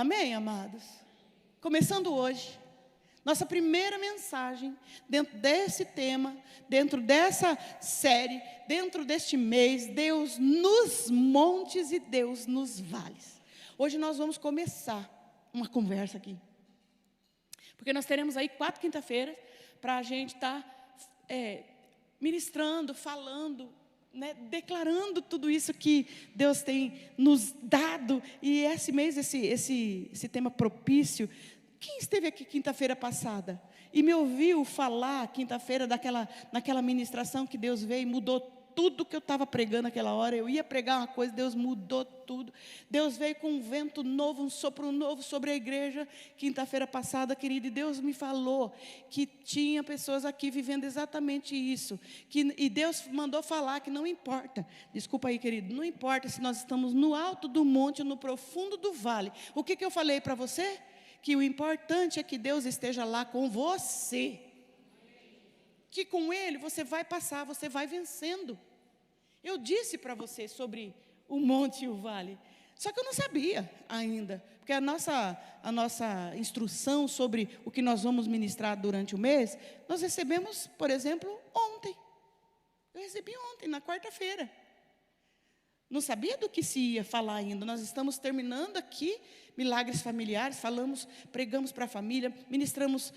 Amém, amados? Começando hoje, nossa primeira mensagem, dentro desse tema, dentro dessa série, dentro deste mês, Deus nos montes e Deus nos vales. Hoje nós vamos começar uma conversa aqui, porque nós teremos aí 4 quinta-feiras, para a gente estar ministrando, falando, né, declarando tudo isso que Deus tem nos dado. E esse mês, esse tema propício. Quem esteve aqui quinta-feira passada e me ouviu falar quinta-feira naquela ministração que Deus veio e mudou tudo que eu estava pregando naquela hora? Eu ia pregar uma coisa, Deus mudou tudo. Deus veio com um vento novo, um sopro novo sobre a igreja quinta-feira passada, querido. E Deus me falou que tinha pessoas aqui vivendo exatamente isso. E Deus mandou falar que não importa, desculpa aí, querido, não importa se nós estamos no alto do monte ou no profundo do vale. O que eu falei para você? Que o importante é que Deus esteja lá com você. Que com Ele você vai passar, você vai vencendo. Eu disse para você sobre o monte e o vale, só que eu não sabia ainda, porque a nossa instrução sobre o que nós vamos ministrar durante o mês, nós recebemos, por exemplo, ontem. Eu recebi ontem, na quarta-feira. Não sabia do que se ia falar ainda. Nós estamos terminando aqui milagres familiares, pregamos para a família, ministramos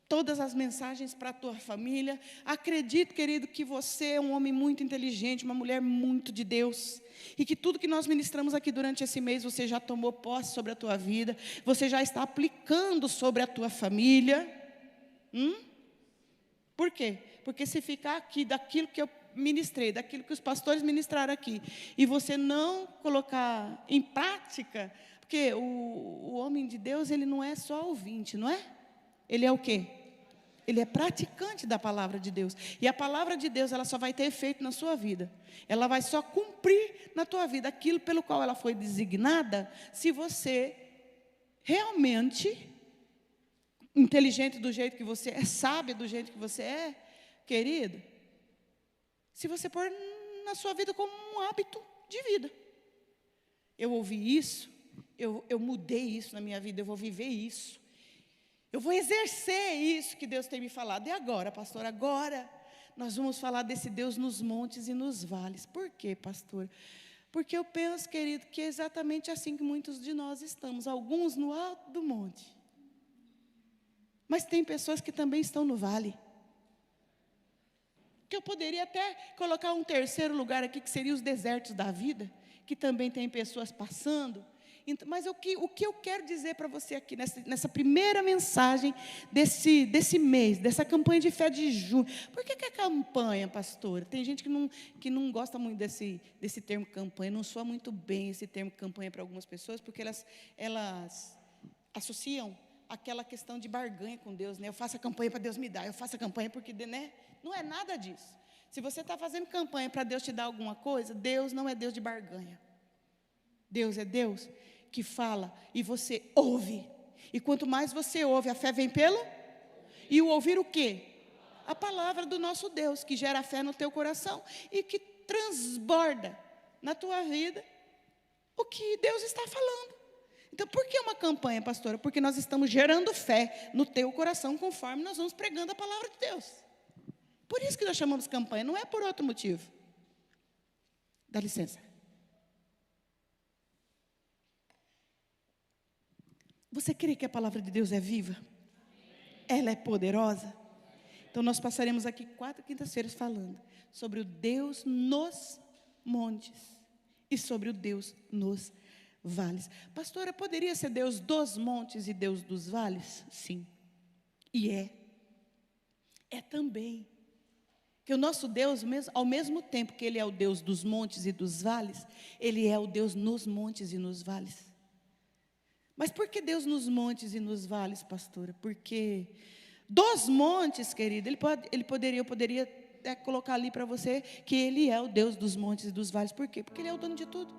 todas as mensagens para a tua família. Acredito, querido, que você é um homem muito inteligente, uma mulher muito de Deus, e que tudo que nós ministramos aqui durante esse mês, você já tomou posse sobre a tua vida, você já está aplicando sobre a tua família. Por quê? Porque se ficar aqui daquilo que eu ministrei, daquilo que os pastores ministraram aqui, e você não colocar em prática, porque o homem de Deus, ele não é só ouvinte, não é? Ele é o quê? Ele é praticante da palavra de Deus. E a palavra de Deus, ela só vai ter efeito na sua vida. Ela vai só cumprir na tua vida aquilo pelo qual ela foi designada, se você realmente, inteligente do jeito que você é, sábio do jeito que você é, querido, se você pôr na sua vida como um hábito de vida. Eu ouvi isso, eu mudei isso na minha vida, eu vou viver isso. Eu vou exercer isso que Deus tem me falado. E agora, pastor? Agora nós vamos falar desse Deus nos montes e nos vales. Por quê, pastor? Porque eu penso, querido, que é exatamente assim que muitos de nós estamos. Alguns no alto do monte. Mas tem pessoas que também estão no vale. Que eu poderia até colocar um terceiro lugar aqui, que seria os desertos da vida. Que também tem pessoas passando. Mas o que eu quero dizer para você aqui, nessa primeira mensagem desse mês, dessa campanha de fé de junho. Por que é campanha, pastora? Tem gente que não gosta muito desse termo campanha, não soa muito bem esse termo campanha para algumas pessoas, porque elas associam aquela questão de barganha com Deus, né? Eu faço a campanha para Deus me dar, eu faço a campanha porque, né? Não é nada disso. Se você está fazendo campanha para Deus te dar alguma coisa, Deus não é Deus de barganha. Deus é Deus que fala e você ouve. E quanto mais você ouve, a fé vem pelo? E o ouvir o quê? A palavra do nosso Deus, que gera fé no teu coração e que transborda na tua vida o que Deus está falando. Então, por que uma campanha, pastora? Porque nós estamos gerando fé no teu coração conforme nós vamos pregando a palavra de Deus. Por isso que nós chamamos campanha, não é por outro motivo. Dá licença. Você crê que a palavra de Deus é viva? Ela é poderosa? Então nós passaremos aqui 4 quintas-feiras falando sobre o Deus nos montes e sobre o Deus nos vales. Pastora, poderia ser Deus dos montes e Deus dos vales? Sim. E é. É também. Que o nosso Deus, ao mesmo tempo que Ele é o Deus dos montes e dos vales, Ele é o Deus nos montes e nos vales. Mas por que Deus nos montes e nos vales, pastora? Porque dos montes, querido, eu poderia até colocar ali para você que Ele é o Deus dos montes e dos vales. Por quê? Porque Ele é o dono de tudo.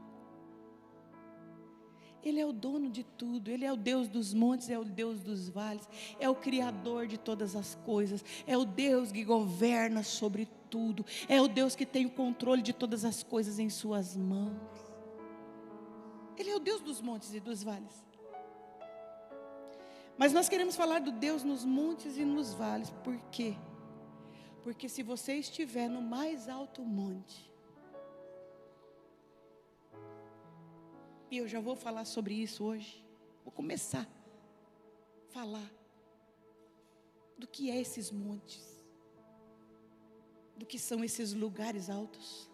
Ele é o dono de tudo. Ele é o Deus dos montes, é o Deus dos vales, é o Criador de todas as coisas, é o Deus que governa sobre tudo, é o Deus que tem o controle de todas as coisas em suas mãos. Ele é o Deus dos montes e dos vales. Mas nós queremos falar do Deus nos montes e nos vales. Por quê? Porque se você estiver no mais alto monte, e eu já vou falar sobre isso hoje, vou começar a falar do que é esses montes, do que são esses lugares altos.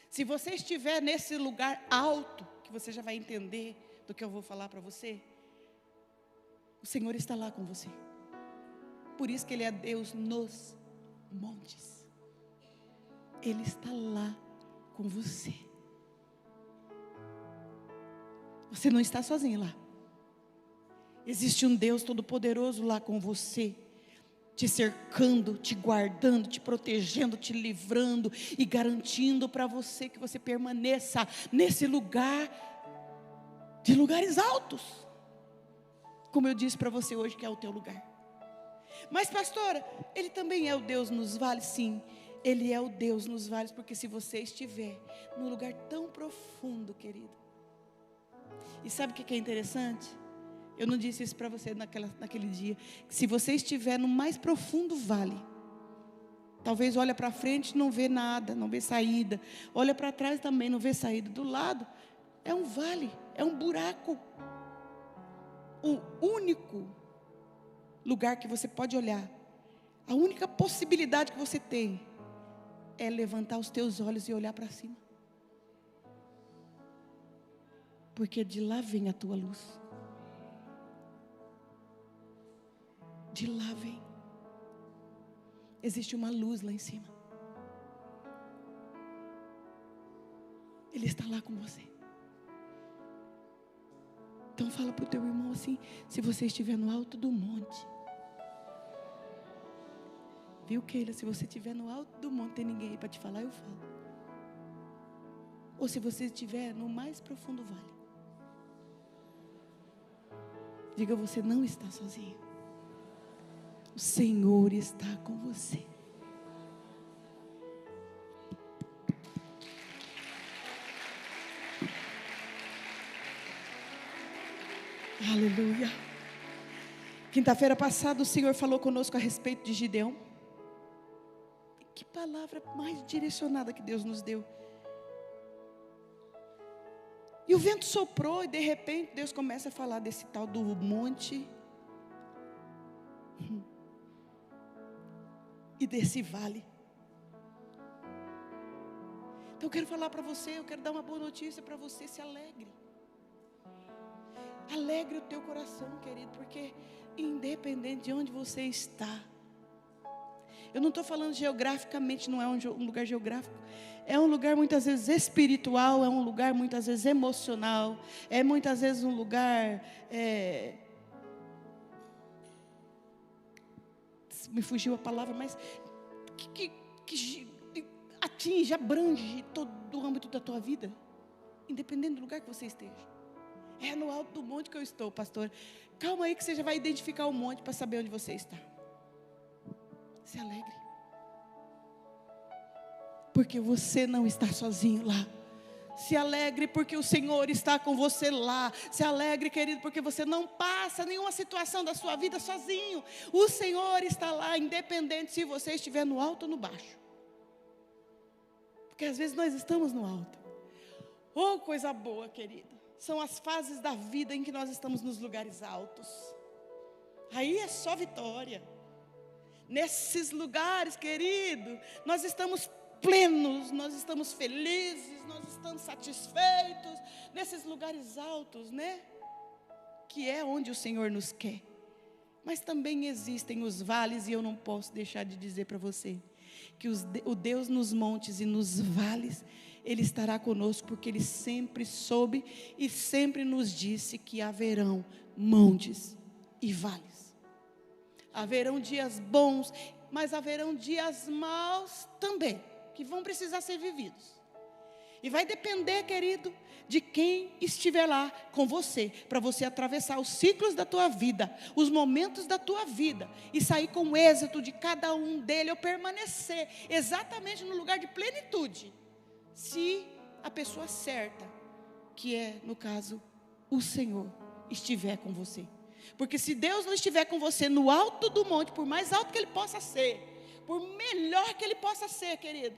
Se você estiver nesse lugar alto, que você já vai entender do que eu vou falar para você, o Senhor está lá com você. Por isso que Ele é Deus nos montes. Ele está lá com você. Você não está sozinho lá. Existe um Deus todo-poderoso lá com você, te cercando, te guardando, te protegendo, te livrando e garantindo para você que você permaneça nesse lugar, de lugares altos. Como eu disse para você hoje, que é o teu lugar. Mas pastora, Ele também é o Deus nos vales? Sim, Ele é o Deus nos vales, porque se você estiver num lugar tão profundo, querido. E sabe o que é interessante? Eu não disse isso para você naquele dia. Se você estiver no mais profundo vale, talvez olha para frente e não vê nada, não vê saída. Olha para trás também, não vê saída. Do lado é um vale, é um buraco. O único lugar que você pode olhar, a única possibilidade que você tem, é levantar os teus olhos e olhar para cima. Porque de lá vem a tua luz. De lá vem. Existe uma luz lá em cima. Ele está lá com você. Então fala para o teu irmão assim: se você estiver no alto do monte. Viu, Keila? Se você estiver no alto do monte, tem ninguém aí para te falar, eu falo. Ou se você estiver no mais profundo vale, diga: você não está sozinho. O Senhor está com você. Aleluia. Quinta-feira passada o Senhor falou conosco a respeito de Gideão. Que palavra mais direcionada que Deus nos deu. E o vento soprou e de repente Deus começa a falar desse tal do monte e desse vale. Então eu quero falar para você, eu quero dar uma boa notícia para você: se alegre. Alegre o teu coração, querido, porque independente de onde você está, eu não estou falando geograficamente, não é um lugar geográfico, é um lugar muitas vezes espiritual, é um lugar muitas vezes emocional, é muitas vezes um lugar, me fugiu a palavra, mas que atinge, abrange todo o âmbito da tua vida, independente do lugar que você esteja. É no alto do monte que eu estou, pastor. Calma aí que você já vai identificar o monte para saber onde você está. Se alegre. Porque você não está sozinho lá. Se alegre porque o Senhor está com você lá. Se alegre, querido, porque você não passa nenhuma situação da sua vida sozinho. O Senhor está lá, independente se você estiver no alto ou no baixo. Porque às vezes nós estamos no alto. Oh, coisa boa, querido. São as fases da vida em que nós estamos nos lugares altos. Aí é só vitória. Nesses lugares, querido, nós estamos plenos, nós estamos felizes, nós estamos satisfeitos. Nesses lugares altos, né? Que é onde o Senhor nos quer. Mas também existem os vales, e eu não posso deixar de dizer para você que o Deus nos montes e nos vales, Ele estará conosco, porque Ele sempre soube e sempre nos disse que haverão montes e vales. Haverão dias bons, mas haverão dias maus também, que vão precisar ser vividos. E vai depender, querido, de quem estiver lá com você, para você atravessar os ciclos da tua vida, os momentos da tua vida, e sair com êxito de cada um dele, ou permanecer exatamente no lugar de plenitude, se a pessoa certa, que é, no caso, o Senhor, estiver com você. Porque se Deus não estiver com você no alto do monte, por mais alto que Ele possa ser, por melhor que Ele possa ser, querido,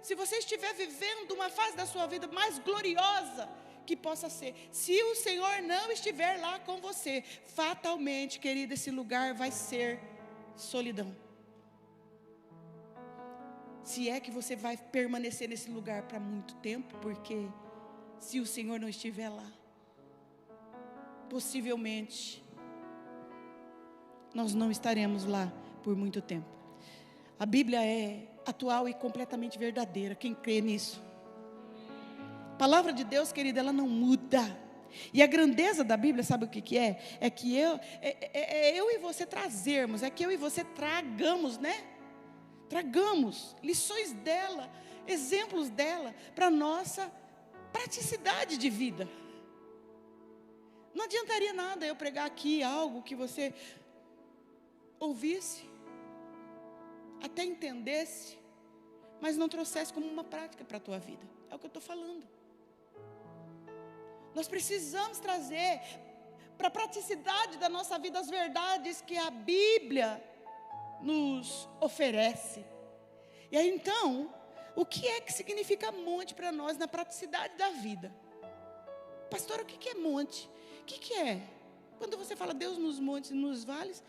se você estiver vivendo uma fase da sua vida mais gloriosa que possa ser, se o Senhor não estiver lá com você, fatalmente, querido, esse lugar vai ser solidão. Se é que você vai permanecer nesse lugar para muito tempo, porque se o Senhor não estiver lá, possivelmente nós não estaremos lá por muito tempo. A Bíblia é atual e completamente verdadeira. Quem crê nisso? A palavra de Deus, querida, ela não muda. E a grandeza da Bíblia, sabe o que é? É que eu e você trazermos, é que eu e você tragamos, né? Tragamos lições dela, exemplos dela, para a nossa praticidade de vida. Não adiantaria nada eu pregar aqui algo que você ouvisse, até entendesse, mas não trouxesse como uma prática para a tua vida. É o que eu estou falando. Nós precisamos trazer para a praticidade da nossa vida as verdades que a Bíblia nos oferece. E aí então, o que é que significa monte para nós na praticidade da vida? Pastora, o que é monte? O que é? Quando você fala Deus nos montes e nos vales,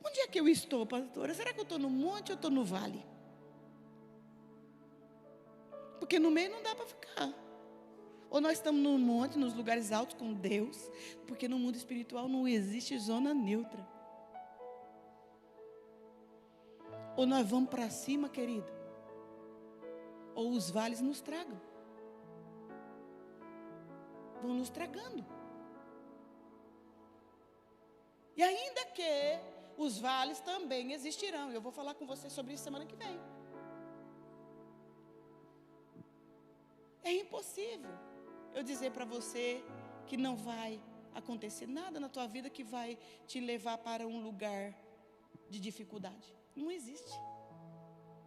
onde é que eu estou, pastora? Será que eu estou no monte ou estou no vale? Porque no meio não dá para ficar. Ou nós estamos no monte, nos lugares altos com Deus, porque no mundo espiritual não existe zona neutra. Ou nós vamos para cima, querido, ou os vales nos tragam. Vão nos tragando. E ainda que os vales também existirão. Eu vou falar com você sobre isso semana que vem. É impossível eu dizer para você que não vai acontecer nada na tua vida que vai te levar para um lugar de dificuldade. Não existe.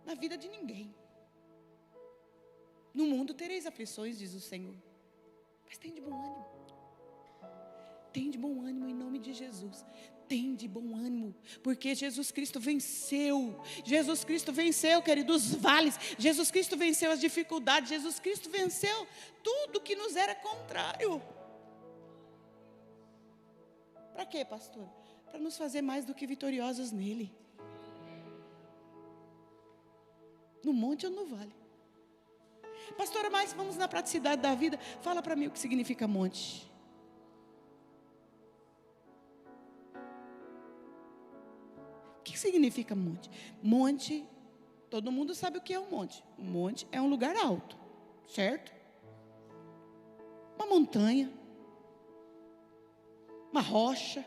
Na vida de ninguém. No mundo tereis aflições, diz o Senhor. Mas tem de bom ânimo. Tem de bom ânimo em nome de Jesus. Tem de bom ânimo, porque Jesus Cristo venceu. Jesus Cristo venceu, querido, os vales. Jesus Cristo venceu as dificuldades. Jesus Cristo venceu tudo que nos era contrário. Para quê, pastor? Para nos fazer mais do que vitoriosos nele. No monte ou no vale. Pastora, mas vamos na praticidade da vida. Fala para mim o que significa monte. O que significa monte? Monte, todo mundo sabe o que é um monte. Um monte é um lugar alto, certo? Uma montanha, uma rocha.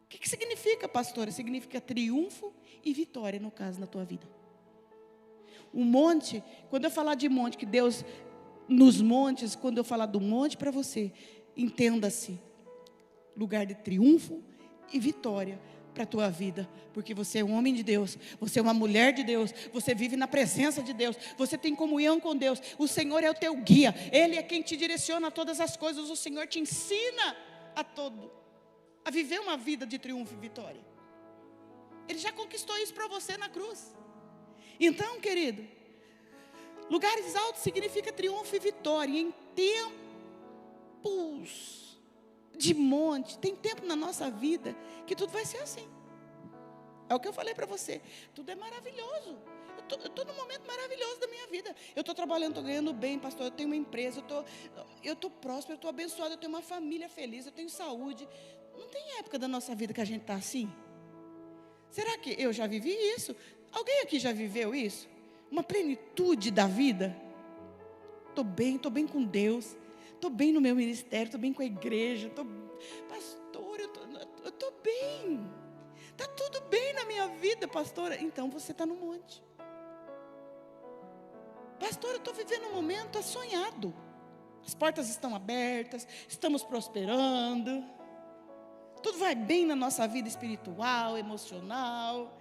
O que significa, pastora? Significa triunfo e vitória, no caso, na tua vida. O monte, quando eu falar de monte, que Deus, nos montes, quando eu falar do monte para você, entenda-se, lugar de triunfo e vitória para a tua vida, porque você é um homem de Deus, você é uma mulher de Deus, você vive na presença de Deus, você tem comunhão com Deus, o Senhor é o teu guia, Ele é quem te direciona a todas as coisas, o Senhor te ensina a viver uma vida de triunfo e vitória. Ele já conquistou isso para você na cruz. Então, querido, lugares altos significa triunfo e vitória. E em tempos de monte, tem tempo na nossa vida que tudo vai ser assim. É o que eu falei para você. Tudo é maravilhoso. Eu estou num momento maravilhoso da minha vida. Eu estou trabalhando, estou ganhando bem, pastor. Eu tenho uma empresa, eu estou próspero, eu estou abençoado, eu tenho uma família feliz, eu tenho saúde. Não tem época da nossa vida que a gente está assim? Será que eu já vivi isso? Alguém aqui já viveu isso? Uma plenitude da vida? Estou bem com Deus. Estou bem no meu ministério, estou bem com a igreja. Pastor, eu estou bem. Está tudo bem na minha vida, pastora. Então você está no monte. Pastor, eu estou vivendo um momento sonhado. As portas estão abertas, estamos prosperando. Tudo vai bem na nossa vida espiritual, emocional,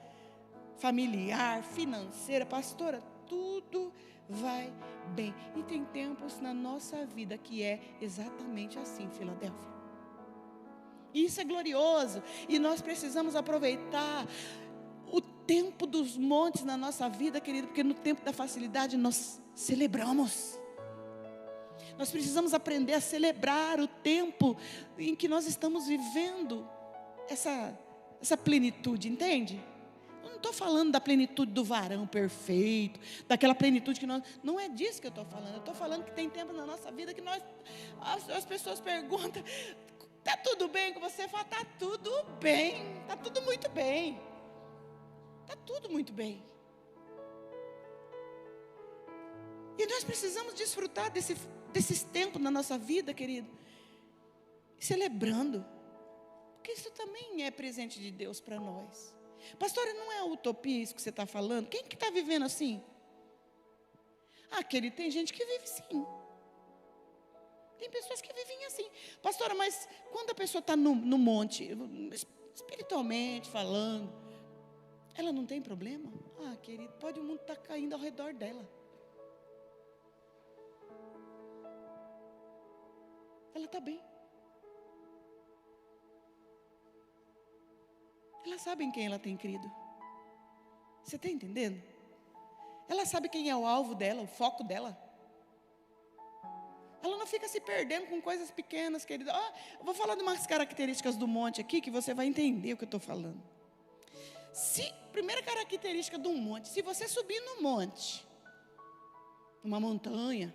familiar, financeira. Pastora, tudo vai bem. E tem tempos na nossa vida que é exatamente assim, Filadélfia. E isso é glorioso. E nós precisamos aproveitar o tempo dos montes na nossa vida, querido, porque no tempo da facilidade nós celebramos. Nós precisamos aprender a celebrar o tempo em que nós estamos vivendo essa plenitude, entende? Eu não estou falando da plenitude do varão perfeito, daquela plenitude que nós... Não é disso que eu estou falando. Eu estou falando que tem tempo na nossa vida que as pessoas perguntam: está tudo bem com você? Fala: está tudo bem, está tudo muito bem. Está tudo muito bem. E nós precisamos desfrutar desses tempos na nossa vida, querido, celebrando, porque isso também é presente de Deus para nós. Pastora, não é utopia isso que você está falando? Quem que está vivendo assim? Querido, tem gente que vive sim. Tem pessoas que vivem assim. Pastora, mas quando a pessoa está no monte, espiritualmente falando, ela não tem problema? Querido, pode o mundo estar caindo ao redor dela. Ela está bem. Ela sabe em quem ela tem crido. Você está entendendo? Ela sabe quem é o alvo dela, o foco dela. Ela não fica se perdendo com coisas pequenas, querida. Eu vou falar de umas características do monte aqui, que você vai entender o que eu estou falando. Primeira característica de um monte: se você subir no monte, numa montanha,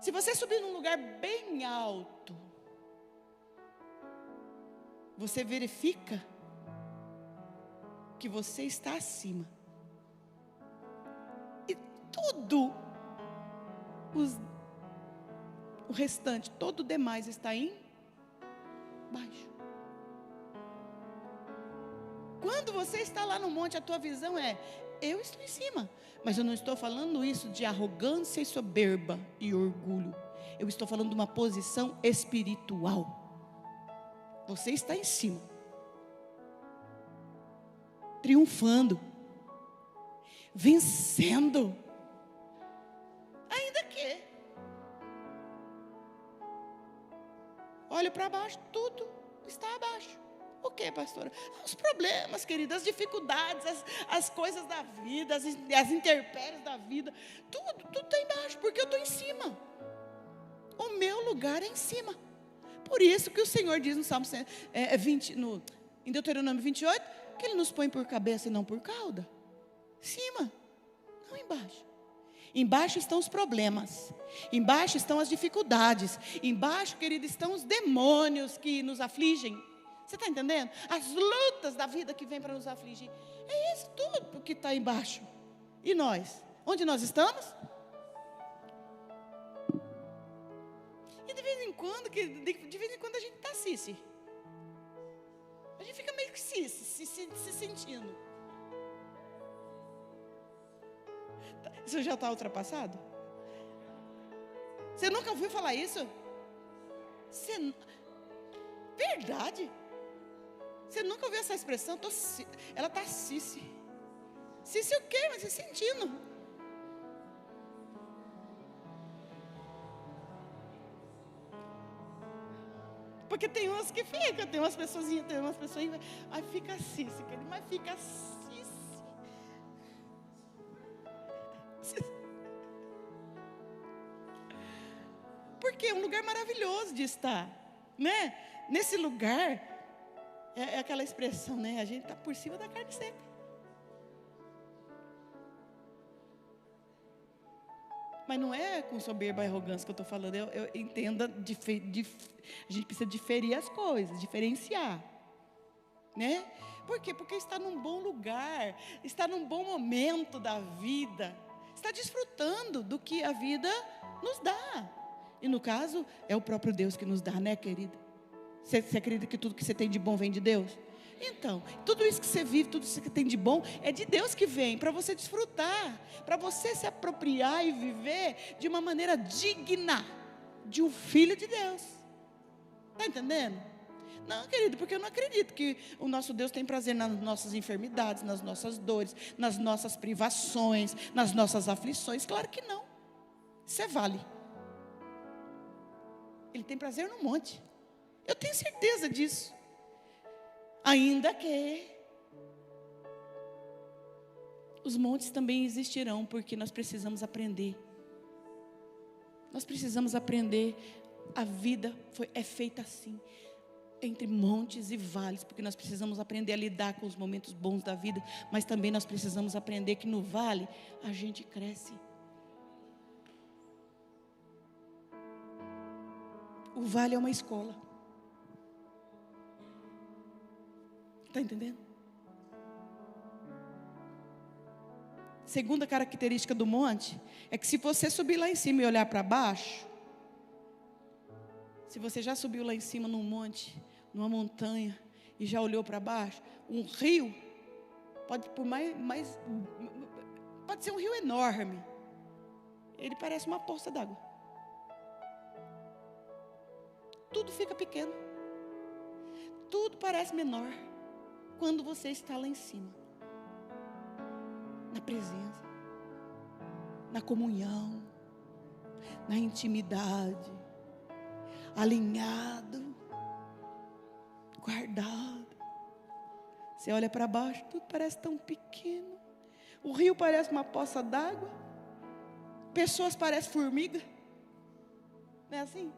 se você subir num lugar bem alto, você verifica que você está acima. E tudo, o restante, todo o demais está em baixo. Quando você está lá no monte, a tua visão é: eu estou em cima. Mas eu não estou falando isso de arrogância e soberba e orgulho. Eu estou falando de uma posição espiritual. Você está em cima, triunfando, vencendo. Ainda que olho para baixo, tudo está abaixo. O que, pastora? Os problemas, querida, as dificuldades, as coisas da vida, as intempéries da vida, tudo está embaixo, porque eu estou em cima. O meu lugar é em cima. Por isso que o Senhor diz no Salmo 20, em Deuteronômio 28, que Ele nos põe por cabeça e não por cauda. Cima, não embaixo. Embaixo estão os problemas, embaixo estão as dificuldades, embaixo, querido, estão os demônios que nos afligem. Você está entendendo? As lutas da vida que vem para nos afligir. É isso tudo que está embaixo. E nós? Onde nós estamos? E de vez em quando a gente está se a gente fica meio que se sentindo. Isso já está ultrapassado? Você nunca ouviu falar isso? Verdade? Você nunca ouviu essa expressão? Ela está Cici o quê? Mas se sentindo. Porque tem umas que ficam, tem umas pessoas, aí fica Cici, mas fica Cici. Porque é um lugar maravilhoso de estar, né? Nesse lugar, é aquela expressão, né? A gente está por cima da carne seca. Mas não é com soberba e arrogância que eu estou falando. Eu entendo, a gente precisa diferir as coisas, diferenciar, né? Por quê? Porque está num bom lugar, está num bom momento da vida, está desfrutando do que a vida nos dá. E no caso, é o próprio Deus que nos dá, né, querida? Você acredita que tudo que você tem de bom vem de Deus? Então, tudo isso que você vive, tudo isso que tem de bom, é de Deus que vem, para você desfrutar, para você se apropriar e viver de uma maneira digna de um filho de Deus. Está entendendo? Não, querido, porque eu não acredito que o nosso Deus tem prazer nas nossas enfermidades, nas nossas dores, nas nossas privações, nas nossas aflições. Claro que não. Isso é vale. Ele tem prazer no monte. Eu tenho certeza disso. Ainda que os montes também existirão, porque nós precisamos aprender. Nós precisamos aprender. A vida é feita assim, entre montes e vales, porque nós precisamos aprender a lidar com os momentos bons da vida, mas também nós precisamos aprender que no vale a gente cresce. O vale é uma escola. Está entendendo? Segunda característica do monte é que se você subir lá em cima e olhar para baixo, se você já subiu lá em cima num monte, numa montanha, e já olhou para baixo, um rio, pode ser um rio enorme, ele parece uma poça d'água. Tudo fica pequeno, tudo parece menor, quando você está lá em cima, na presença, na comunhão, na intimidade, alinhado, guardado. Você olha para baixo, tudo parece tão pequeno. O rio parece uma poça d'água. Pessoas parecem formiga. Não é assim?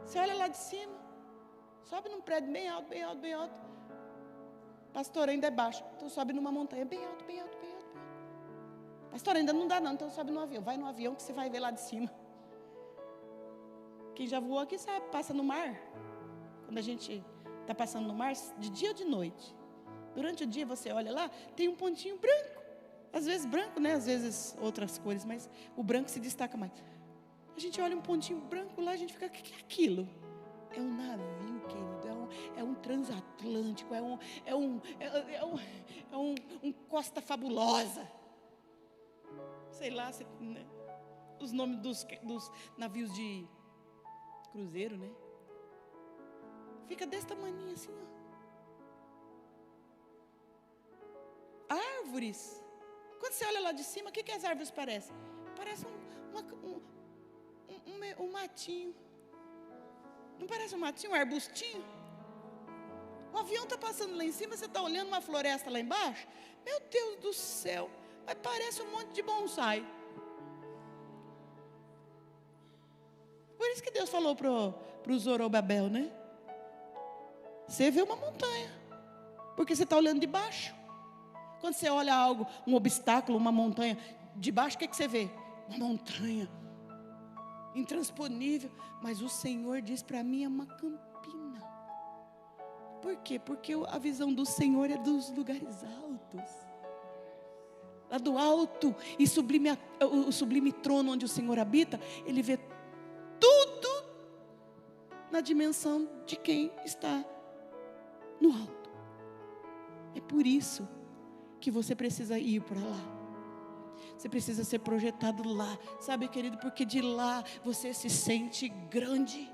Você olha lá de cima, sobe num prédio bem alto, bem alto, bem alto. Pastor, ainda é baixo. Então sobe numa montanha bem alto, bem alto, bem alto, bem alto. Pastor, ainda não dá não, então sobe no avião. Vai no avião que você vai ver lá de cima. Quem já voou aqui sabe, passa no mar. Quando a gente está passando no mar, de dia ou de noite. Durante o dia você olha lá, tem um pontinho branco. Às vezes branco, né? Às vezes outras cores, mas o branco se destaca mais. A gente olha um pontinho branco lá, a gente fica, o que é aquilo? É um navio, querido, é um transatlântico, é um Costa Fabulosa. Sei lá, né? Os nomes dos navios de cruzeiro, né? Fica desse tamanho assim, ó. Árvores. Quando você olha lá de cima, o que as árvores parecem? Parece um matinho. Não parece um matinho, um arbustinho? O avião está passando lá em cima, você está olhando uma floresta lá embaixo? Meu Deus do céu, mas parece um monte de bonsai. Por isso que Deus falou para o Zorobabel, né? Você vê uma montanha, porque você está olhando de baixo. Quando você olha algo, um obstáculo, uma montanha, de baixo, o que você vê? Uma montanha intransponível. Mas o Senhor diz para mim, é uma campina. Por quê? Porque a visão do Senhor é dos lugares altos. Lá do alto e o sublime trono onde o Senhor habita, Ele vê tudo na dimensão de quem está no alto. É por isso que você precisa ir para lá. Você precisa ser projetado lá. Sabe, querido, porque de lá você se sente grande.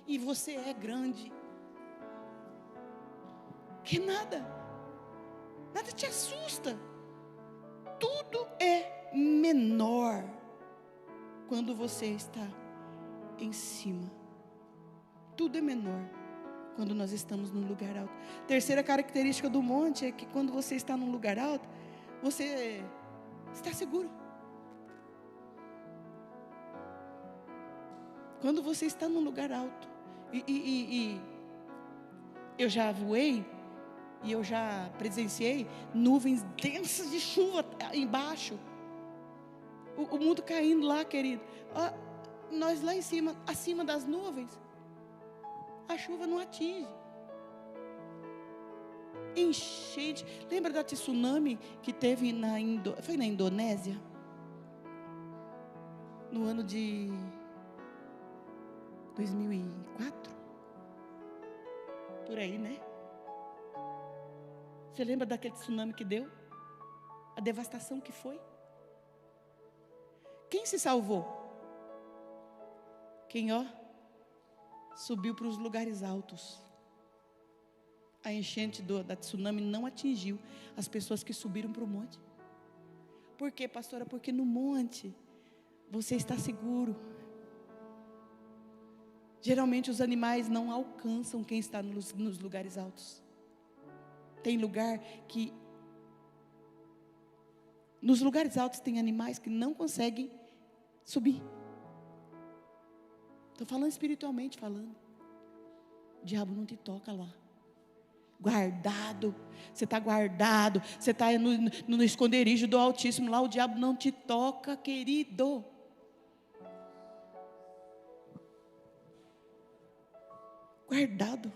E você é grande. Que nada te assusta. Tudo é menor quando você está em cima. Tudo é menor quando nós estamos num lugar alto. Terceira característica do monte é que quando você está num lugar alto, você está seguro. Quando você está num lugar alto. E eu já voei e eu já presenciei nuvens densas de chuva embaixo. O mundo caindo lá, querido. Nós lá em cima, acima das nuvens, a chuva não atinge. Enchente. Lembra da tsunami que teve foi na Indonésia? No ano de 2004? Por aí, né? Você lembra daquele tsunami que deu? A devastação que foi? Quem se salvou? Quem, subiu para os lugares altos. A enchente da tsunami não atingiu as pessoas que subiram para o monte. Por quê, pastora? Porque no monte você está seguro. Geralmente os animais não alcançam quem está nos lugares altos. Tem lugar que... Nos lugares altos tem animais que não conseguem subir. Estou falando espiritualmente falando. O diabo não te toca lá. Guardado. Você está guardado. Você está no esconderijo do Altíssimo. Lá o diabo não te toca, querido. Guardado.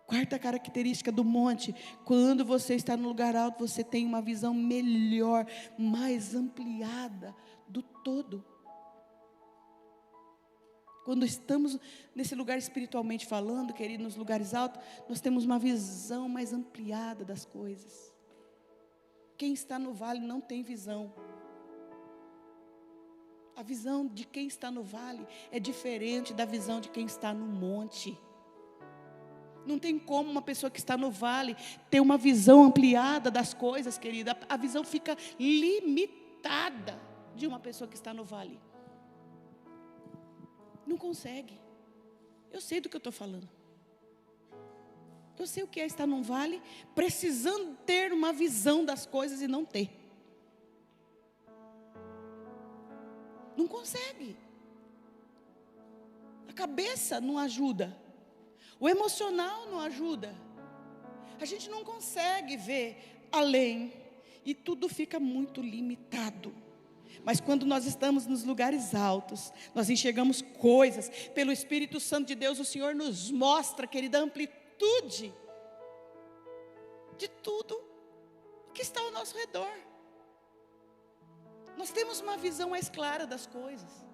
Quarta característica do monte: quando você está no lugar alto, você tem uma visão melhor, mais ampliada do todo. Quando estamos nesse lugar espiritualmente falando, querido, nos lugares altos, nós temos uma visão mais ampliada das coisas. Quem está no vale não tem visão. A visão de quem está no vale é diferente da visão de quem está no monte. Não tem como uma pessoa que está no vale ter uma visão ampliada das coisas, querida. A visão fica limitada de uma pessoa que está no vale. Não consegue. Eu sei do que eu estou falando. Eu sei o que é estar num vale, precisando ter uma visão das coisas e não ter. Não consegue. A cabeça não ajuda. O emocional não ajuda. A gente não consegue ver além. E tudo fica muito limitado. Mas quando nós estamos nos lugares altos, nós enxergamos coisas. Pelo Espírito Santo de Deus, o Senhor nos mostra, querida, a amplitude de tudo que está ao nosso redor. Nós temos uma visão mais clara das coisas.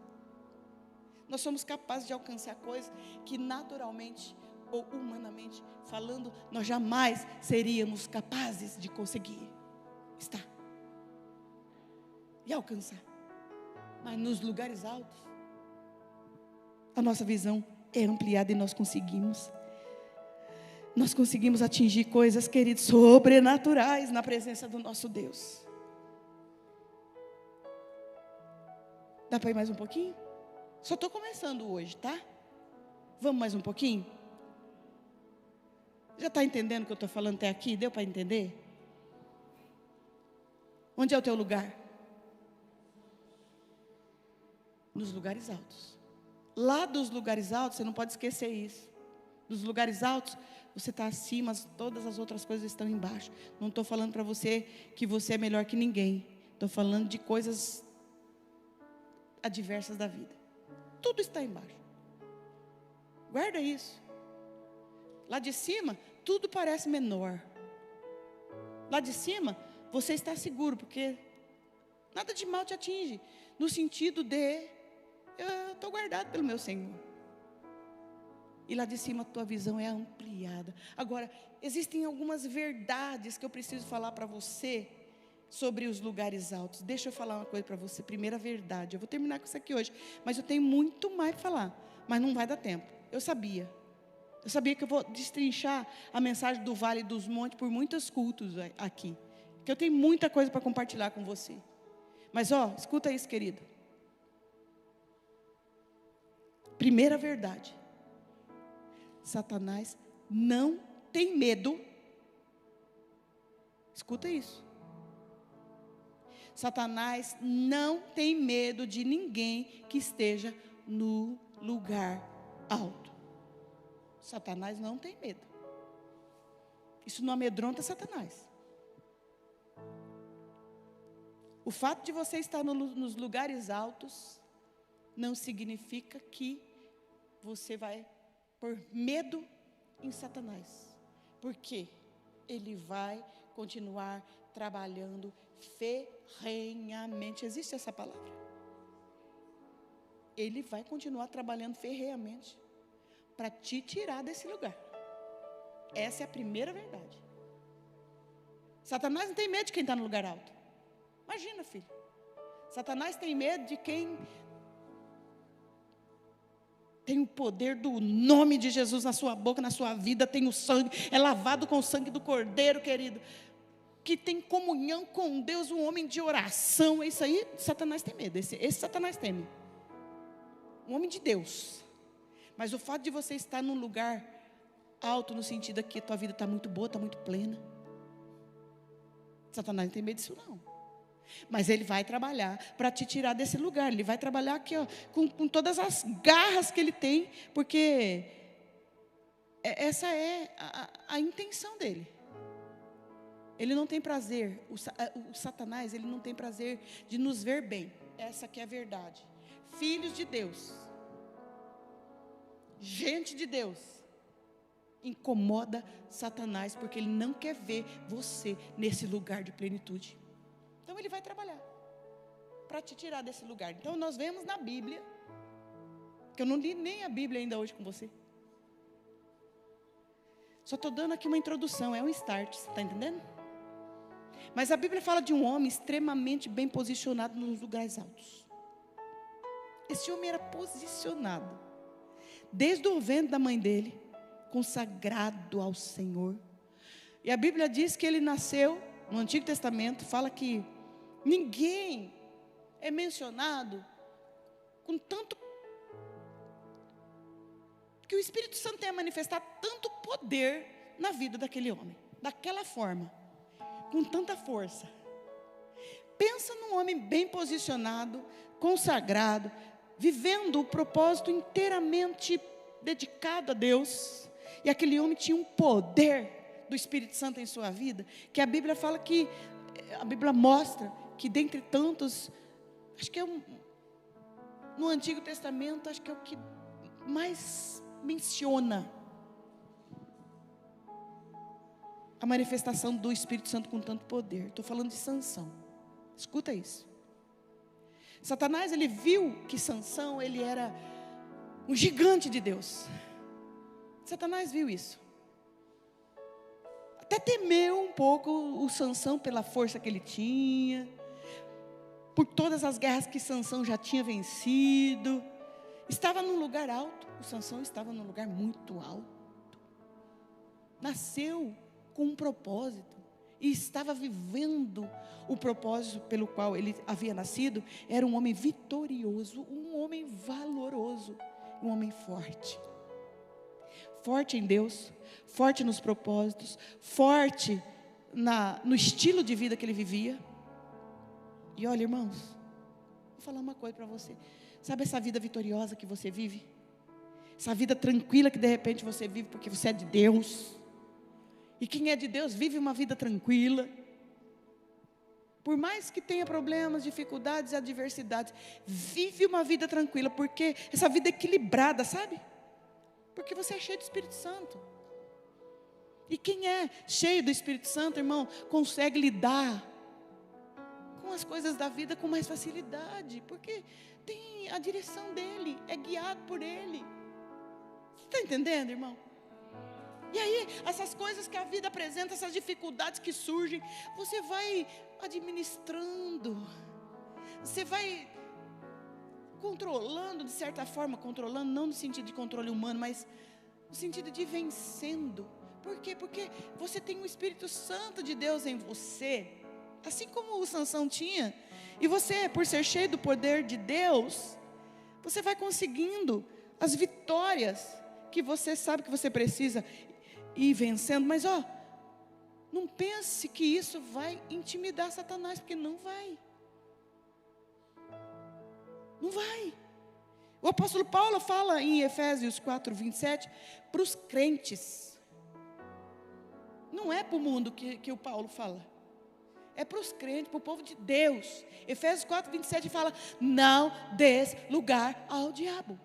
Nós somos capazes de alcançar coisas que naturalmente ou humanamente falando, nós jamais seríamos capazes de conseguir estar e alcançar. Mas nos lugares altos, a nossa visão é ampliada e nós conseguimos atingir coisas, queridos, sobrenaturais na presença do nosso Deus. Dá para ir mais um pouquinho? Só estou começando hoje, tá? Vamos mais um pouquinho? Já está entendendo o que eu estou falando até aqui? Deu para entender? Onde é o teu lugar? Nos lugares altos. Lá dos lugares altos, você não pode esquecer isso. Nos lugares altos, você está acima, todas as outras coisas estão embaixo. Não estou falando para você que você é melhor que ninguém. Estou falando de coisas adversas da vida. Tudo está embaixo. Guarda isso. Lá de cima, tudo parece menor. Lá de cima, você está seguro, porque nada de mal te atinge. No sentido de, eu estou guardado pelo meu Senhor. E lá de cima a tua visão é ampliada. Agora, existem algumas verdades que eu preciso falar para você sobre os lugares altos. Deixa eu falar uma coisa para você. Primeira verdade. Eu vou terminar com isso aqui hoje, mas eu tenho muito mais para falar. Mas não vai dar tempo. Eu sabia que eu vou destrinchar a mensagem do Vale dos Montes por muitos cultos aqui. Que eu tenho muita coisa para compartilhar com você. Mas escuta isso, querido. Primeira verdade. Satanás não tem medo. Escuta isso. Satanás não tem medo de ninguém que esteja no lugar alto. Satanás não tem medo. Isso não amedronta Satanás. O fato de você estar nos lugares altos não significa que você vai pôr medo em Satanás. Porque ele vai continuar trabalhando ferrenhamente. Existe essa palavra? Ele vai continuar trabalhando ferrenhamente para te tirar desse lugar. Essa é a primeira verdade. Satanás não tem medo de quem está no lugar alto. Imagina, filho. Satanás tem medo de quem tem o poder do nome de Jesus na sua boca, na sua vida, tem o sangue, é lavado com o sangue do Cordeiro, querido. que tem comunhão com Deus, um homem de oração. Isso aí, Satanás tem medo. Esse Satanás teme. Um homem de Deus. Mas o fato de você estar num lugar alto, no sentido aqui, a tua vida está muito boa, está muito plena. Satanás não tem medo disso não. Mas ele vai trabalhar para te tirar desse lugar. Ele vai trabalhar aqui, ó, com todas as garras que ele tem, porque essa é a intenção dele. Ele não tem prazer, o Satanás, ele não tem prazer de nos ver bem. Essa que é a verdade. Filhos de Deus, gente de Deus, incomoda Satanás, porque ele não quer ver você nesse lugar de plenitude. Então ele vai trabalhar para te tirar desse lugar. Então nós vemos na Bíblia, que eu não li nem a Bíblia ainda hoje com você. Só estou dando aqui uma introdução, é um start, você está entendendo? Mas a Bíblia fala de um homem extremamente bem posicionado nos lugares altos. Esse homem era posicionado, desde o ventre da mãe dele, consagrado ao Senhor. E a Bíblia diz que ele nasceu, no Antigo Testamento, fala que ninguém é mencionado com tanto, que o Espírito Santo tenha manifestado tanto poder na vida daquele homem, daquela forma, com tanta força. Pensa num homem bem posicionado, consagrado, vivendo o propósito inteiramente dedicado a Deus. E aquele homem tinha um poder do Espírito Santo em sua vida, que a Bíblia fala que, a Bíblia mostra que dentre tantos, acho que no Antigo Testamento, acho que é o que mais menciona a manifestação do Espírito Santo com tanto poder. Estou falando de Sansão. Escuta isso. Satanás, ele viu que Sansão, ele era um gigante de Deus. Satanás viu isso. Até temeu um pouco o Sansão pela força que ele tinha, por todas as guerras que Sansão já tinha vencido. Estava num lugar alto. O Sansão estava num lugar muito alto. Nasceu com um propósito e estava vivendo o propósito pelo qual ele havia nascido. Era um homem vitorioso, um homem valoroso, um homem forte. Forte em Deus, forte nos propósitos, forte no estilo de vida que ele vivia. E olha, irmãos, vou falar uma coisa para você. Sabe essa vida vitoriosa que você vive? Essa vida tranquila que de repente você vive porque você é de Deus. E quem é de Deus vive uma vida tranquila. Por mais que tenha problemas, dificuldades e adversidades, vive uma vida tranquila, porque essa vida é equilibrada, sabe? Porque você é cheio do Espírito Santo. E quem é cheio do Espírito Santo, irmão, consegue lidar com as coisas da vida com mais facilidade, porque tem a direção dele, é guiado por ele. Você está entendendo, irmão? E aí, essas coisas que a vida apresenta, essas dificuldades que surgem, você vai administrando, você vai controlando, de certa forma, controlando, não no sentido de controle humano, mas no sentido de vencendo. Por quê? Porque você tem o Espírito Santo de Deus em você, assim como o Sansão tinha, e você, por ser cheio do poder de Deus, você vai conseguindo as vitórias que você sabe que você precisa ir vencendo. Mas não pense que isso vai intimidar Satanás, porque não vai. Não vai. O apóstolo Paulo fala em Efésios 4:27 para os crentes. Não é para o mundo que o Paulo fala. É para os crentes, para o povo de Deus. Efésios 4:27 fala: não dês lugar ao diabo.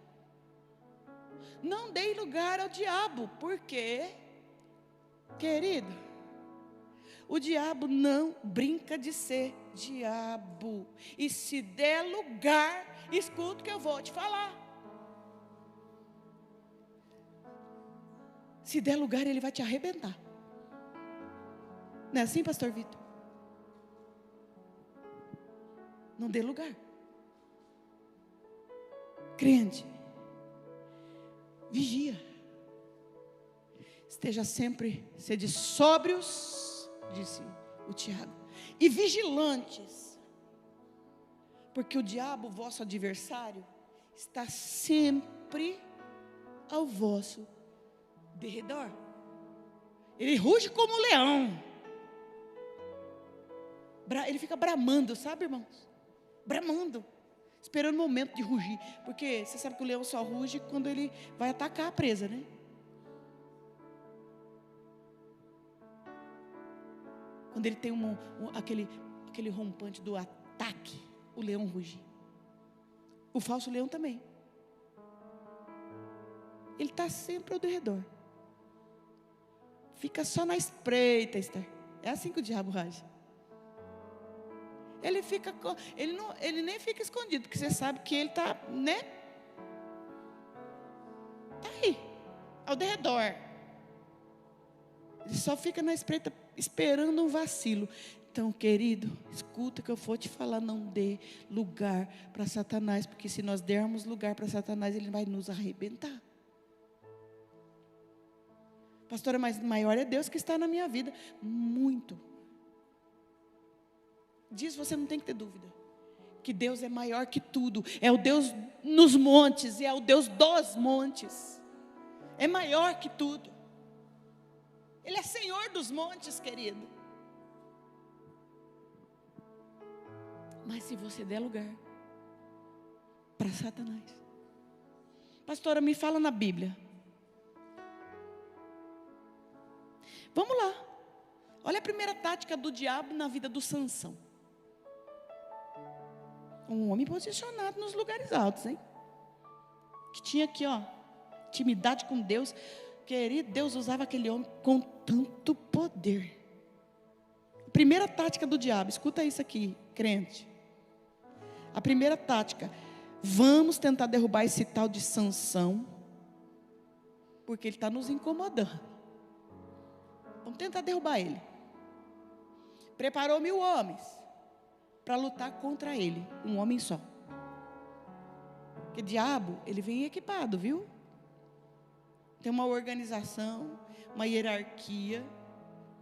Não dê lugar ao diabo. Por quê? Querido, o diabo não brinca de ser diabo. E se der lugar, escuta o que eu vou te falar. Se der lugar, ele vai te arrebentar. Não é assim, pastor Vitor? Não dê lugar. Crente, vigia. Esteja sempre, sede sóbrios, disse o Tiago. E vigilantes, porque o diabo, vosso adversário, está sempre ao vosso derredor. Ele ruge como um leão. Ele fica bramando, sabe, irmãos? Bramando, esperando o momento de rugir. Porque você sabe que o leão só ruge quando ele vai atacar a presa, né? Quando ele tem aquele rompante do ataque, o leão ruge. O falso leão também. Ele está sempre ao redor. Fica só na espreita, Esther. É assim que o diabo age. Ele nem fica escondido, porque você sabe que ele está, né? Está aí, ao redor. Ele só fica na espreita, esperando um vacilo. Então, querido, escuta o que eu for te falar, não dê lugar para Satanás, porque se nós dermos lugar para Satanás, ele vai nos arrebentar. Pastora, mas maior é Deus que está na minha vida. Muito. Disso você não tem que ter dúvida. Que Deus é maior que tudo. É o Deus nos montes, e é o Deus dos montes. É maior que tudo. Ele é Senhor dos montes, querido. Mas se você der lugar para Satanás. Pastora, me fala na Bíblia. Vamos lá. Olha a primeira tática do diabo na vida do Sansão. Um homem posicionado nos lugares altos, hein? Que tinha aqui, ó, intimidade com Deus. Querido, Deus usava aquele homem com tanto poder. Primeira tática do diabo, escuta isso aqui, crente. A primeira tática: vamos tentar derrubar esse tal de Sansão, porque ele está nos incomodando. Vamos tentar derrubar ele. Preparou 1000 homens para lutar contra ele, um homem só. Porque diabo, ele vem equipado, viu? Tem uma organização, uma hierarquia,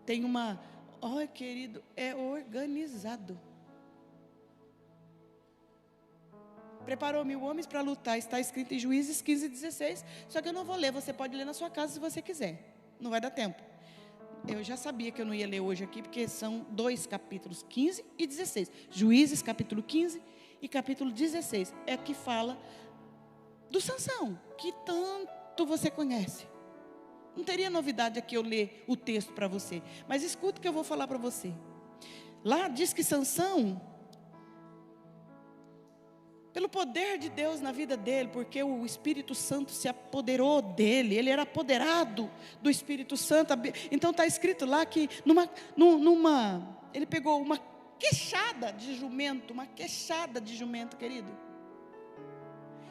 tem uma... Olha, querido, é organizado. Preparou 1000 homens para lutar, está escrito em Juízes 15:16. Só que eu não vou ler, você pode ler na sua casa se você quiser. Não vai dar tempo. Eu já sabia que eu não ia ler hoje aqui, porque são 2 capítulos, 15 e 16. Juízes, capítulo 15 e capítulo 16. É que fala do Sansão, que tanto você conhece. Não teria novidade aqui eu ler o texto para você. Mas escuta o que eu vou falar para você. Lá diz que Sansão, pelo poder de Deus na vida dele, porque o Espírito Santo se apoderou dele, ele era apoderado do Espírito Santo. Então está escrito lá que ele pegou uma queixada de jumento, querido.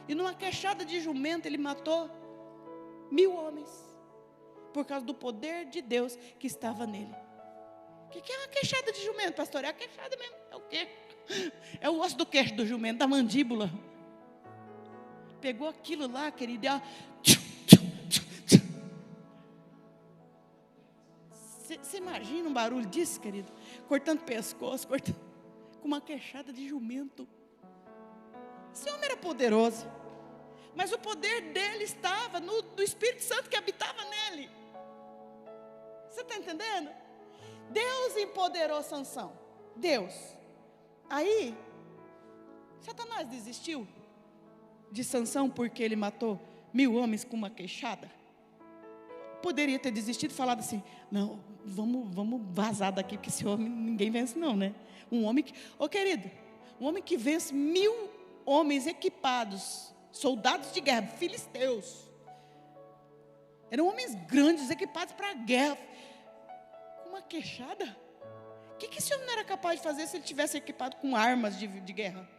E numa queixada de jumento ele matou 1000 homens, por causa do poder de Deus que estava nele. O que é uma queixada de jumento, pastor? É a queixada mesmo, é o quê? É o osso do queixo do jumento, da mandíbula. Pegou aquilo lá, querido, você imagina um barulho disso, querido? Cortando pescoço, com uma queixada de jumento. Esse homem era poderoso, mas o poder dele estava no Espírito Santo que habitava nele. Você está entendendo? Deus empoderou Sansão. Deus. Aí, Satanás desistiu de Sansão porque ele matou 1000 homens com uma queixada. Poderia ter desistido e falado assim: não, vamos vazar daqui, porque esse homem ninguém vence não, né? Um homem que, querido, um homem que vence 1000 homens equipados, soldados de guerra, filisteus. Eram homens grandes, equipados para a guerra. Com uma queixada. O que esse homem não era capaz de fazer se ele tivesse equipado com armas de guerra?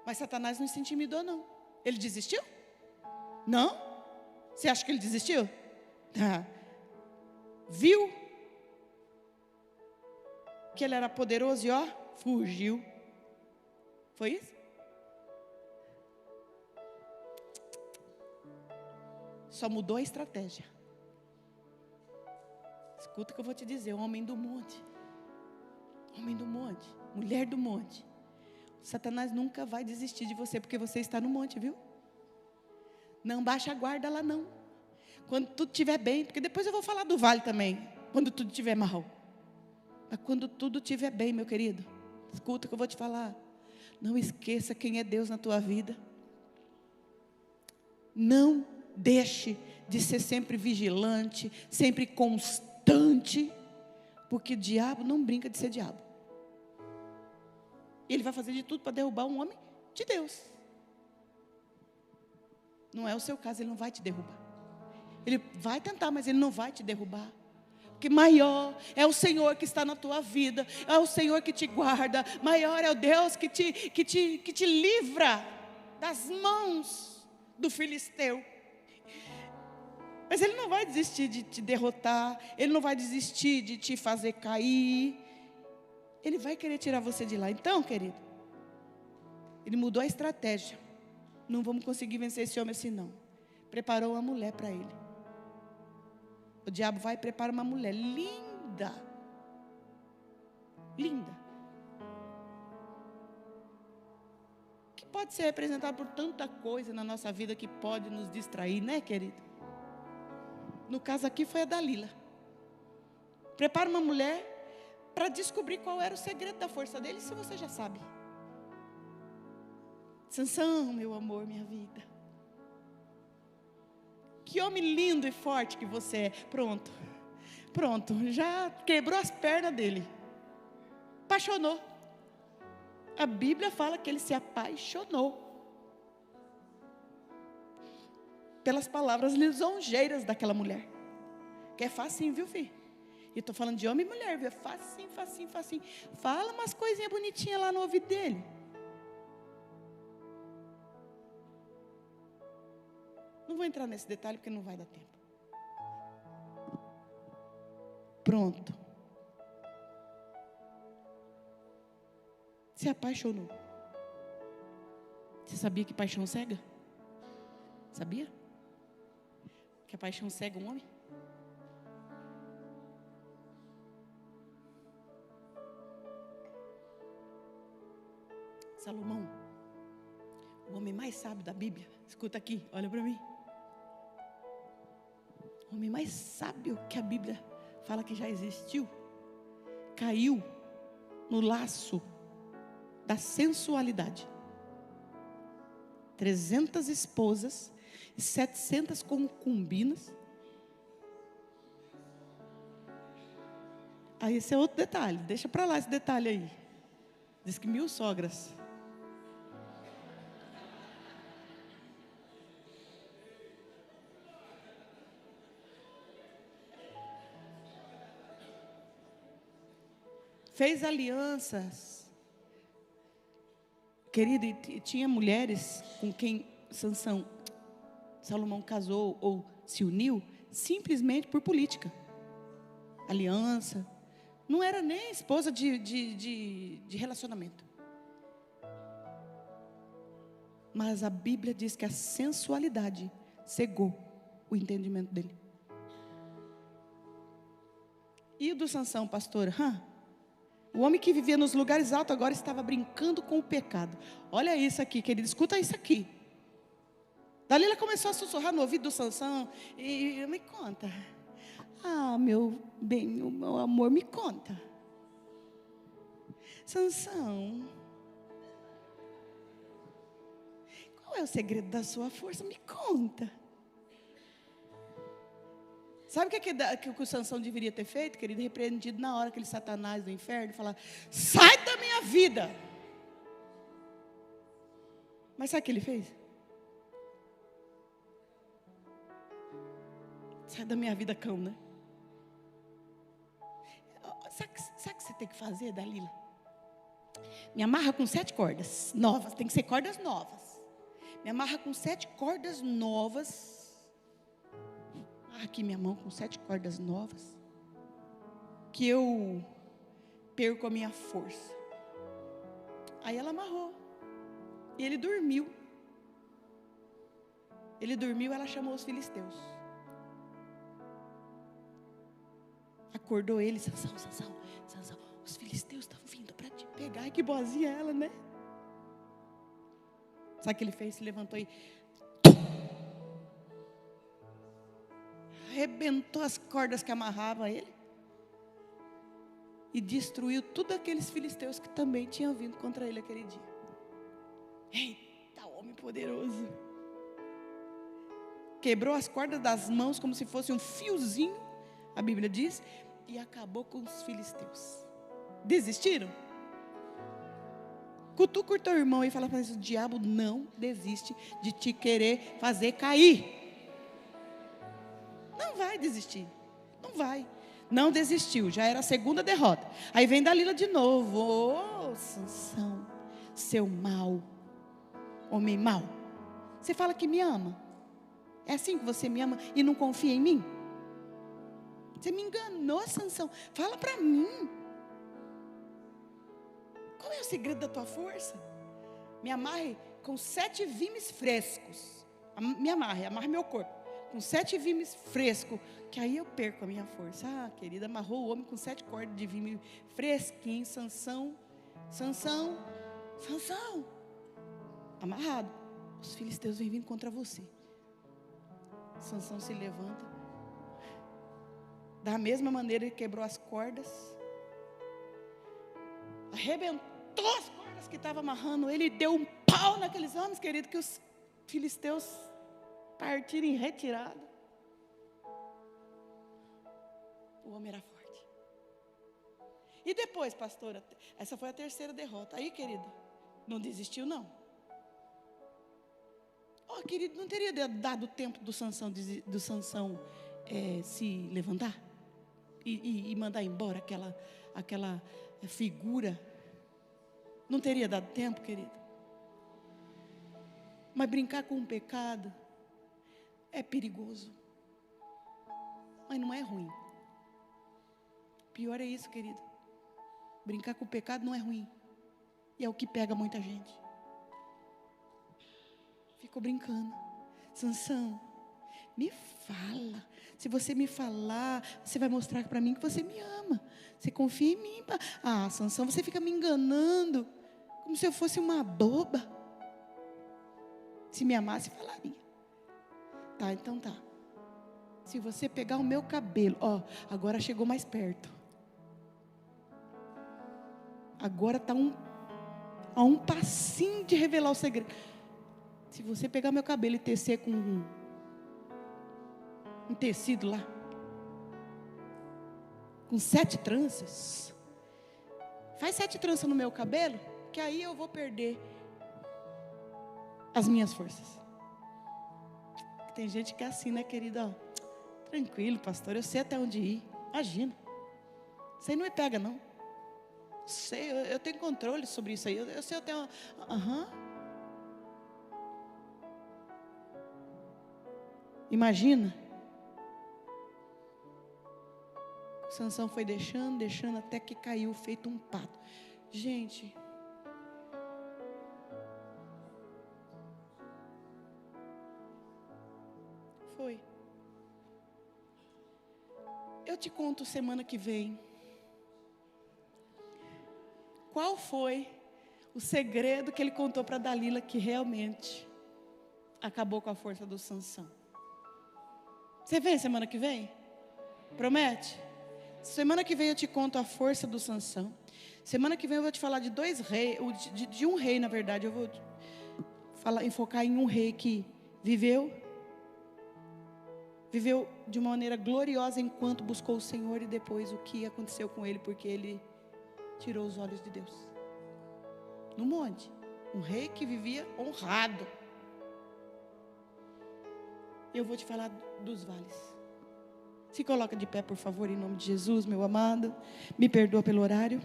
Mas Satanás não se intimidou, não. Ele desistiu? Não? Você acha que ele desistiu? Viu que ele era poderoso e fugiu. Foi isso? Só mudou a estratégia. Escuta o que eu vou te dizer, o homem do monte. Homem do monte, mulher do monte. Satanás nunca vai desistir de você, porque você está no monte, viu? Não baixa a guarda lá não. Quando tudo estiver bem, porque depois eu vou falar do vale também, quando tudo estiver mal. Mas quando tudo estiver bem, meu querido, escuta o que eu vou te falar. Não esqueça quem é Deus na tua vida. Não deixe de ser sempre vigilante, sempre constante, porque o diabo não brinca de ser diabo. Ele vai fazer de tudo para derrubar um homem de Deus. Não é o seu caso, ele não vai te derrubar. Ele vai tentar, mas ele não vai te derrubar. Porque maior é o Senhor que está na tua vida, é o Senhor que te guarda, maior é o Deus que te livra das mãos do filisteu. Mas ele não vai desistir de te derrotar, ele não vai desistir de te fazer cair, ele vai querer tirar você de lá. Então, querido, ele mudou a estratégia. Não vamos conseguir vencer esse homem assim não. Preparou uma mulher para ele. O diabo vai e prepara uma mulher linda. Linda. Que pode ser representada por tanta coisa na nossa vida que pode nos distrair, né, querido? No caso aqui foi a Dalila. Prepara uma mulher para descobrir qual era o segredo da força dele, se você já sabe. Sansão, meu amor, minha vida. Que homem lindo e forte que você é. Pronto, já quebrou as pernas dele. Apaixonou. A Bíblia fala que ele se apaixonou pelas palavras lisonjeiras daquela mulher. Que é facinho, viu, filho? E estou falando de homem e mulher, viu? É facinho. Fala umas coisinhas bonitinhas lá no ouvido dele. Não vou entrar nesse detalhe porque não vai dar tempo. Pronto. Se apaixonou. Você sabia que paixão cega? Sabia? Que a paixão cega um homem? Salomão, o homem mais sábio da Bíblia, escuta aqui, olha para mim. O homem mais sábio que a Bíblia fala que já existiu, caiu no laço da sensualidade. 300 esposas e 700 concubinas. Aí esse é outro detalhe, deixa para lá esse detalhe aí. Diz que 1000 sogras. Fez alianças. Querido, e tinha mulheres com quem Salomão casou ou se uniu simplesmente por política. Aliança. Não era nem esposa de relacionamento. Mas a Bíblia diz que a sensualidade cegou o entendimento dele. E o do Sansão, pastora? O homem que vivia nos lugares altos agora estava brincando com o pecado. Olha isso aqui, querido, escuta isso aqui. Dalila começou a sussurrar no ouvido do Sansão e me conta. Meu bem, meu amor, me conta. Sansão, qual é o segredo da sua força? Me conta. Sabe o que o Sansão deveria ter feito, querido? Repreendido na hora, aquele Satanás do inferno, falar: sai da minha vida. Mas sabe o que ele fez? Sai da minha vida, cão, né? Sabe o que você tem que fazer, Dalila? Me amarra com 7 cordas novas, tem que ser cordas novas. Me amarra com 7 cordas novas. Aqui minha mão com 7 cordas novas, que eu perco a minha força. Aí ela amarrou, e ele dormiu. Ela chamou os filisteus. Acordou ele: Sansão, os filisteus estavam pegar. Ai, que boazinha ela, né? Sabe o que ele fez? Se levantou e arrebentou as cordas que amarravam ele e destruiu todos aqueles filisteus que também tinham vindo contra ele aquele dia. Eita, homem poderoso! Quebrou as cordas das mãos como se fosse um fiozinho, a Bíblia diz, e acabou com os filisteus. Desistiram? Cutuca o teu irmão e fala para ele: o diabo não desiste de te querer fazer cair. Não vai desistir. Não vai. Não desistiu. Já era a segunda derrota. Aí vem Dalila de novo. Ô, Sansão, seu mau, homem mau. Você fala que me ama? É assim que você me ama e não confia em mim? Você me enganou, Sansão. Fala para mim. Qual é o segredo da tua força? Me amarre com 7 vimes frescos. Me amarre meu corpo com 7 vimes frescos, que aí eu perco a minha força. Ah, querida, amarrou o homem com 7 cordas de vime fresquinho. Sansão, amarrado. Os filisteus vêm vindo contra você. Sansão se levanta, da mesma maneira ele quebrou as cordas, arrebentou as cordas que estavam amarrando ele, deu um pau naqueles homens, querido, que os filisteus partiram em retirada. O homem era forte. E depois, pastora, essa foi a terceira derrota. Aí, querido, não desistiu não. Oh, querido, não teria dado tempo do Sansão se levantar e mandar embora aquela figura? Não teria dado tempo, querido? Mas brincar com o pecado é perigoso, mas não é ruim. Pior é isso, querido. Brincar com o pecado não é ruim, e é o que pega muita gente. Ficou brincando. Sansão, me fala. Se você me falar, você vai mostrar para mim que você me ama. Você confia em mim. Ah, Sansão, você fica me enganando como se eu fosse uma boba. Se me amasse, falaria. Tá, então tá. Se você pegar o meu cabelo, ó, agora chegou mais perto. Agora está a um passinho de revelar o segredo. Se você pegar meu cabelo e tecer com um tecido lá, com 7 tranças, faz 7 tranças no meu cabelo, que aí eu vou perder as minhas forças. Tem gente que é assim, né, querida? Ó, tranquilo, pastor, eu sei até onde ir. Imagina. Isso aí não me pega, não. Sei, eu tenho controle sobre isso aí. Eu sei, eu tenho. Imagina. Sansão foi deixando até que caiu feito um pato. Gente, foi. Eu te conto semana que vem qual foi o segredo que ele contou para Dalila que realmente acabou com a força do Sansão. Você vem semana que vem? Promete? Semana que vem eu te conto a força do Sansão. Semana que vem eu vou te falar de 2 reis, de um rei, na verdade. Eu vou enfocar em um rei que viveu de uma maneira gloriosa enquanto buscou o Senhor, e depois o que aconteceu com ele, porque ele tirou os olhos de Deus. No monte, um rei que vivia honrado. Eu vou te falar dos vales. Se coloca de pé, por favor, em nome de Jesus, meu amado. Me perdoa pelo horário.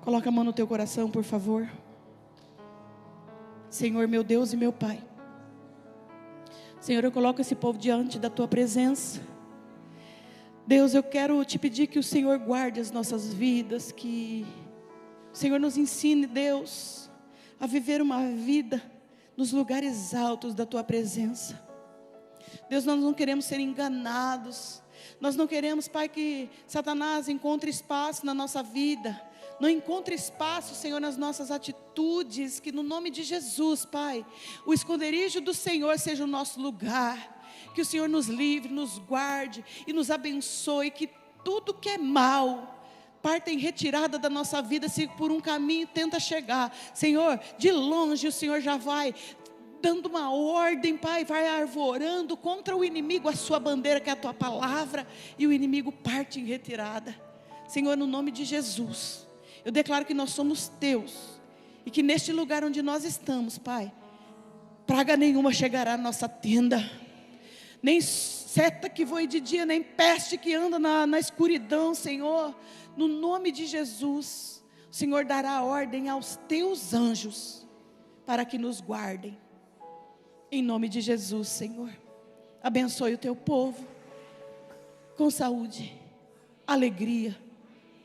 Coloca a mão no teu coração, por favor. Senhor, meu Deus e meu Pai. Senhor, eu coloco esse povo diante da tua presença. Deus, eu quero te pedir que o Senhor guarde as nossas vidas, que o Senhor nos ensine, Deus, a viver uma vida nos lugares altos da tua presença. Deus, nós não queremos ser enganados. Nós não queremos, Pai, que Satanás encontre espaço na nossa vida. Não encontre espaço, Senhor, nas nossas atitudes. Que no nome de Jesus, Pai, o esconderijo do Senhor seja o nosso lugar. Que o Senhor nos livre, nos guarde e nos abençoe. Que tudo que é mal parta em retirada da nossa vida. Se por um caminho tenta chegar, Senhor, de longe o Senhor já vai dando uma ordem, Pai, vai arvorando contra o inimigo a sua bandeira, que é a tua palavra, e o inimigo parte em retirada. Senhor, no nome de Jesus, eu declaro que nós somos teus, e que neste lugar onde nós estamos, Pai, praga nenhuma chegará à nossa tenda, nem seta que voe de dia, nem peste que anda na escuridão, Senhor. No nome de Jesus, o Senhor dará ordem aos teus anjos, para que nos guardem. Em nome de Jesus, Senhor, abençoe o teu povo, com saúde, alegria,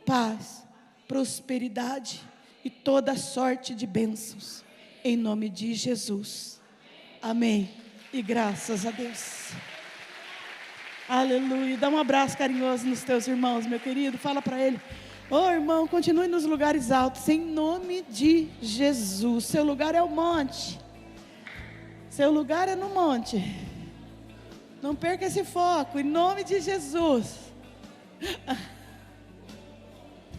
paz, prosperidade, e toda sorte de bênçãos, em nome de Jesus, amém, e graças a Deus. Aleluia. Dá um abraço carinhoso nos teus irmãos, meu querido. Fala para ele: ô irmão, continue nos lugares altos, em nome de Jesus. Seu lugar é o monte. Seu lugar é no monte. Não perca esse foco, em nome de Jesus.